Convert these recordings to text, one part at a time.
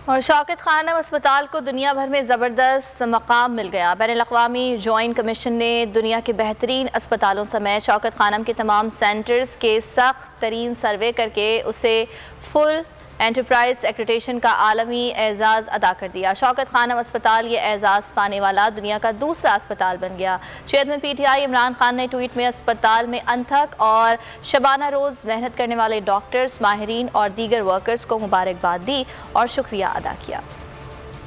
और शौकत खानम अस्पताल को दुनिया भर में ज़बरदस्त मकाम मिल गया। बैनुल-अक़वामी जॉइंट कमीशन ने दुनिया के बेहतरीन अस्पतालों समेत शौकत खानम के तमाम सेंटर्स के सख्त तरीन सर्वे करके उसे फुल एंटरप्राइज एक्रेडिटेशन का आलमी एजाज़ अदा कर दिया। शौकत खानम अस्पताल ये एजाज़ पाने वाला दुनिया का दूसरा अस्पताल बन गया। चेयरमैन PTI इमरान खान ने ट्वीट में अस्पताल में अनथक और शबाना रोज़ मेहनत करने वाले डॉक्टर्स, माहिरीन और दीगर वर्कर्स को मुबारकबाद दी और शुक्रिया अदा किया।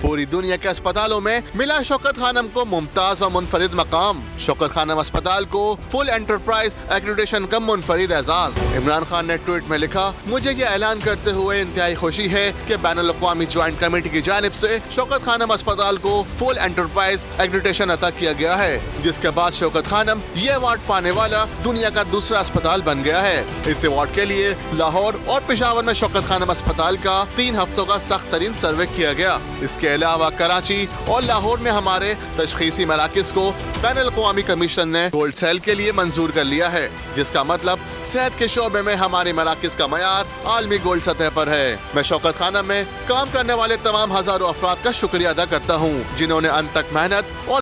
पूरी दुनिया के अस्पतालों में मिला शौकत खानम को मुमताज व मुनफरिद मकाम। शौकत खानम अस्पताल को फुल एंटरप्राइज एक्रेडिटेशन का मुनफरिद एजाज। इमरान खान ने ट्वीट में लिखा, मुझे ये ऐलान करते हुए इंतहाई खुशी है कि बैनुल-अक़वामी ज्वाइंट कमेटी की जानिब से शौकत खानम अस्पताल को फुल एंटरप्राइज एक्रेडिटेशन अता किया गया है, जिसके बाद शौकत खानम ये अवार्ड पाने वाला दुनिया का दूसरा अस्पताल बन गया है। इस अवार्ड के लिए लाहौर और पेशावर में शौकत खानम अस्पताल का 3 हफ्तों का सख्त तरीन सर्वे किया गया। इसके अलावा कराची और लाहौर में हमारे तशखीसी मराकिज को बैनुल-अक़वामी कमीशन ने गोल्ड सेल के लिए मंजूर कर लिया है, जिसका मतलब सेहत के शोबे में हमारे मराकिज का मयार आलमी गोल्ड सतह पर है। मैं शौकत खानम में काम करने वाले तमाम हजारों अफराद का शुक्रिया अदा करता हूँ, जिन्होंने अंत तक मेहनत और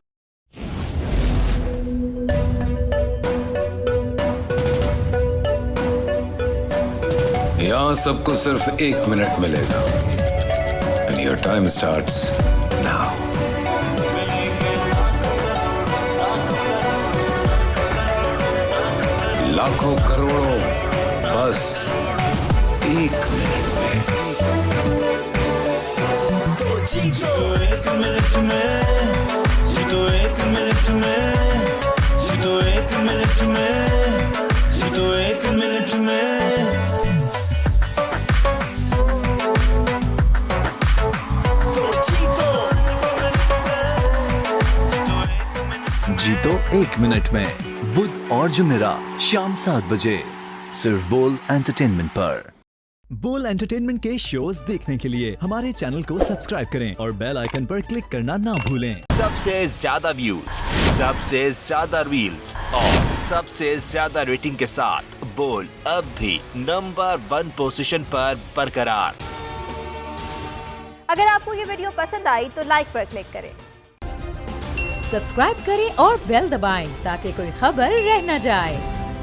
यहाँ सबको सिर्फ 1 मिनट मिलेगा। And your time starts now. लाखों करोड़ों बस 1 मिनट में। जीतो 1 मिनट में, जीतो 1 मिनट में, जीतो 1 मिनट में, जीतो 1 मिनट में। जीतो 1 मिनट में, बुध और जुमेरात शाम 7 बजे सिर्फ बोल एंटरटेनमेंट पर। बोल एंटरटेनमेंट के शोज देखने के लिए हमारे चैनल को सब्सक्राइब करें और बेल आइकन पर क्लिक करना ना भूलें। सबसे ज्यादा व्यूज, सबसे ज्यादा रील्स और सबसे ज्यादा रेटिंग के साथ बोल अब भी नंबर 1 पोजीशन पर बरकरार। अगर आपको ये वीडियो पसंद आई तो लाइक पर क्लिक करें, सब्सक्राइब करें और बेल दबाएं ताकि कोई खबर रह न जाए।